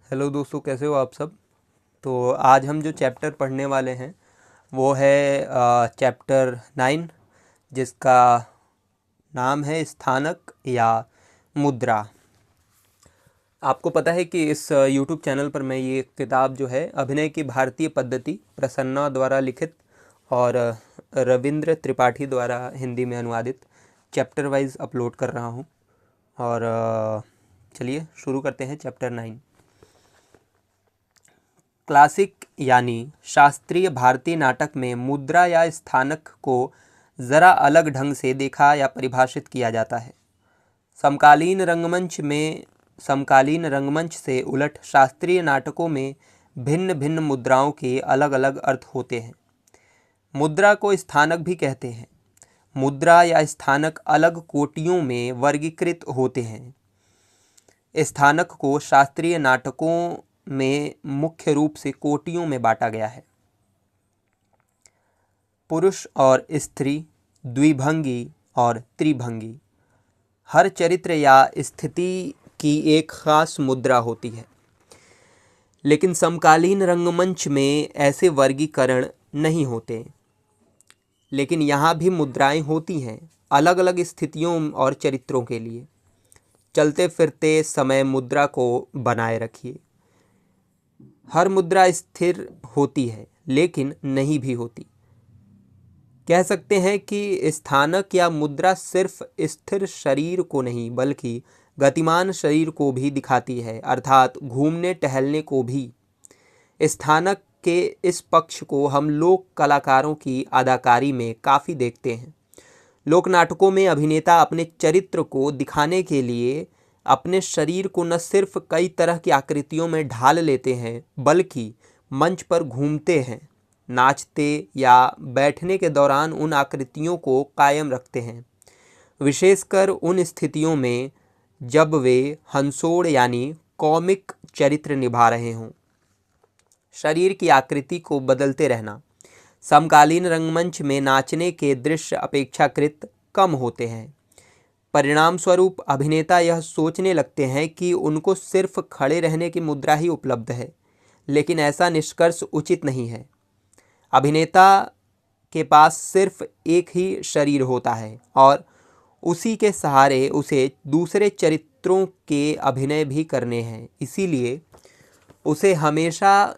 Hello दोस्तों, कैसे हो आप सब। तो आज हम जो चैप्टर पढ़ने वाले हैं वो है चैप्टर 9, जिसका नाम है स्थानक या मुद्रा। आपको पता है कि इस यूट्यूब चैनल पर मैं ये किताब जो है अभिनय की भारतीय पद्धति प्रसन्ना द्वारा लिखित और रविंद्र त्रिपाठी द्वारा हिंदी में अनुवादित चैप्टर वाइज अपलोड कर रहा हूँ। और चलिए शुरू करते हैं चैप्टर 9। क्लासिक यानी शास्त्रीय भारतीय नाटक में मुद्रा या स्थानक को ज़रा अलग ढंग से देखा या परिभाषित किया जाता है। समकालीन रंगमंच से उलट शास्त्रीय नाटकों में भिन्न भिन्न मुद्राओं के अलग अलग अर्थ होते हैं। मुद्रा को स्थानक भी कहते हैं। मुद्रा या स्थानक अलग कोटियों में वर्गीकृत होते हैं। स्थानक को शास्त्रीय नाटकों में मुख्य रूप से कोटियों में बांटा गया है। पुरुष और स्त्री, द्विभंगी और त्रिभंगी। हर चरित्र या स्थिति की एक खास मुद्रा होती है, लेकिन समकालीन रंगमंच में ऐसे वर्गीकरण नहीं होते। लेकिन यहाँ भी मुद्राएं होती हैं, अलग अलग स्थितियों और चरित्रों के लिए। चलते फिरते समय मुद्रा को बनाए रखिए। हर मुद्रा स्थिर होती है लेकिन नहीं भी होती। कह सकते हैं कि स्थानक या मुद्रा सिर्फ स्थिर शरीर को नहीं बल्कि गतिमान शरीर को भी दिखाती है, अर्थात घूमने टहलने को भी। स्थानक के इस पक्ष को हम लोक कलाकारों की अदाकारी में काफ़ी देखते हैं। लोक नाटकों में अभिनेता अपने चरित्र को दिखाने के लिए अपने शरीर को न सिर्फ कई तरह की आकृतियों में ढाल लेते हैं बल्कि मंच पर घूमते हैं, नाचते या बैठने के दौरान उन आकृतियों को कायम रखते हैं, विशेषकर उन स्थितियों में जब वे हंसोड़ यानी कॉमिक चरित्र निभा रहे हों। शरीर की आकृति को बदलते रहना। समकालीन रंगमंच में नाचने के दृश्य अपेक्षाकृत कम होते हैं। परिणाम स्वरूप अभिनेता यह सोचने लगते हैं कि उनको सिर्फ खड़े रहने की मुद्रा ही उपलब्ध है, लेकिन ऐसा निष्कर्ष उचित नहीं है। अभिनेता के पास सिर्फ एक ही शरीर होता है और उसी के सहारे उसे दूसरे चरित्रों के अभिनय भी करने हैं। इसीलिए उसे हमेशा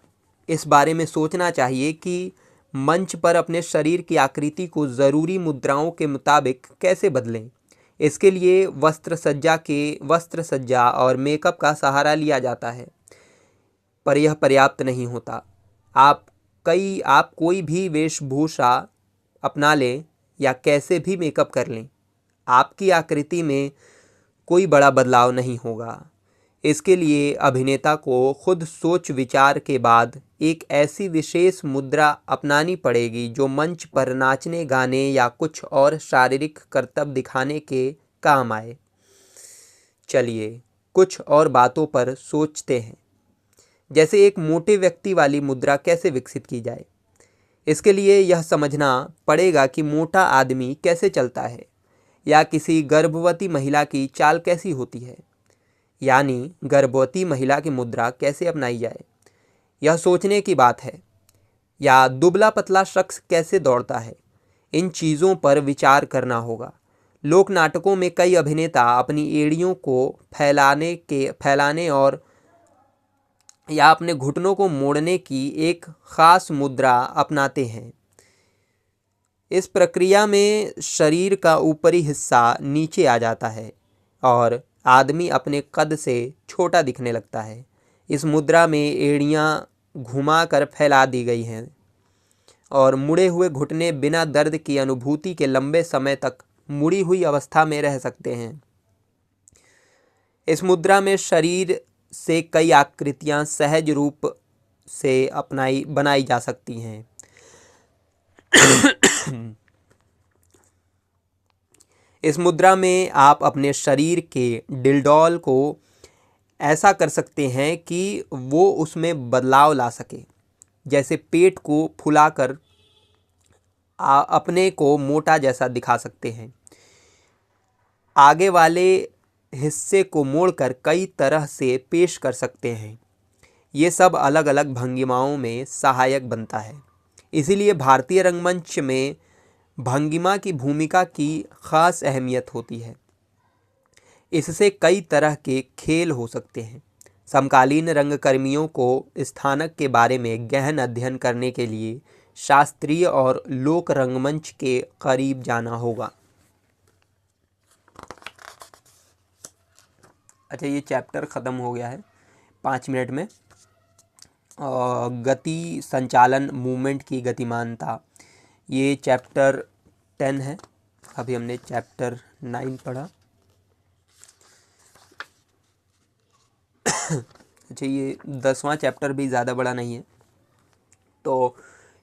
इस बारे में सोचना चाहिए कि मंच पर अपने शरीर की आकृति को ज़रूरी मुद्राओं के मुताबिक कैसे बदलें। इसके लिए वस्त्र सज्जा और मेकअप का सहारा लिया जाता है, पर यह पर्याप्त नहीं होता। आप कोई भी वेशभूषा अपना लें या कैसे भी मेकअप कर लें, आपकी आकृति में कोई बड़ा बदलाव नहीं होगा। इसके लिए अभिनेता को खुद सोच विचार के बाद एक ऐसी विशेष मुद्रा अपनानी पड़ेगी जो मंच पर नाचने, गाने या कुछ और शारीरिक करतब दिखाने के काम आए। चलिए कुछ और बातों पर सोचते हैं, जैसे एक मोटे व्यक्ति वाली मुद्रा कैसे विकसित की जाए। इसके लिए यह समझना पड़ेगा कि मोटा आदमी कैसे चलता है या किसी गर्भवती महिला की चाल कैसी होती है, यानी गर्भवती महिला की मुद्रा कैसे अपनाई जाए, यह सोचने की बात है। या दुबला पतला शख्स कैसे दौड़ता है, इन चीज़ों पर विचार करना होगा। लोक नाटकों में कई अभिनेता अपनी एड़ियों को फैलाने और या अपने घुटनों को मोड़ने की एक खास मुद्रा अपनाते हैं। इस प्रक्रिया में शरीर का ऊपरी हिस्सा नीचे आ जाता है और आदमी अपने कद से छोटा दिखने लगता है। इस मुद्रा में एड़ियाँ घुमा कर फैला दी गई हैं और मुड़े हुए घुटने बिना दर्द की अनुभूति के लंबे समय तक मुड़ी हुई अवस्था में रह सकते हैं। इस मुद्रा में शरीर से कई आकृतियां सहज रूप से बनाई जा सकती हैं। इस मुद्रा में आप अपने शरीर के डिलडॉल को ऐसा कर सकते हैं कि वो उसमें बदलाव ला सके, जैसे पेट को फुलाकर अपने को मोटा जैसा दिखा सकते हैं। आगे वाले हिस्से को मोड़कर कई तरह से पेश कर सकते हैं। ये सब अलग अलग भंगिमाओं में सहायक बनता है। इसीलिए भारतीय रंगमंच में भंगिमा की भूमिका की खास अहमियत होती है। इससे कई तरह के खेल हो सकते हैं। समकालीन रंगकर्मियों को स्थानक के बारे में गहन अध्ययन करने के लिए शास्त्रीय और लोक रंगमंच के करीब जाना होगा। अच्छा, ये चैप्टर ख़त्म हो गया है 5 मिनट में। गति संचालन मूवमेंट की गतिमानता, ये चैप्टर 10 है। अभी हमने चैप्टर 9 पढ़ा। अच्छा, ये 10वां चैप्टर भी ज़्यादा बड़ा नहीं है, तो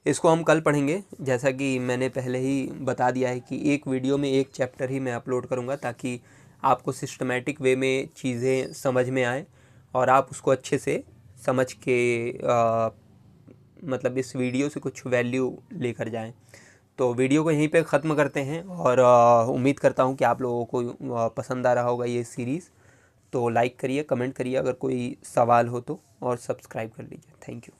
इसको हम कल पढ़ेंगे। जैसा कि मैंने पहले ही बता दिया है कि एक वीडियो में एक चैप्टर ही मैं अपलोड करूँगा, ताकि आपको सिस्टमेटिक वे में चीज़ें समझ में आए और आप उसको अच्छे से समझ के मतलब इस वीडियो से कुछ वैल्यू लेकर जाएं। तो वीडियो को यहीं पे ख़त्म करते हैं और उम्मीद करता हूँ कि आप लोगों को पसंद आ रहा होगा ये सीरीज़। तो लाइक करिए, कमेंट करिए अगर कोई सवाल हो तो, और सब्सक्राइब कर लीजिए। Thank you.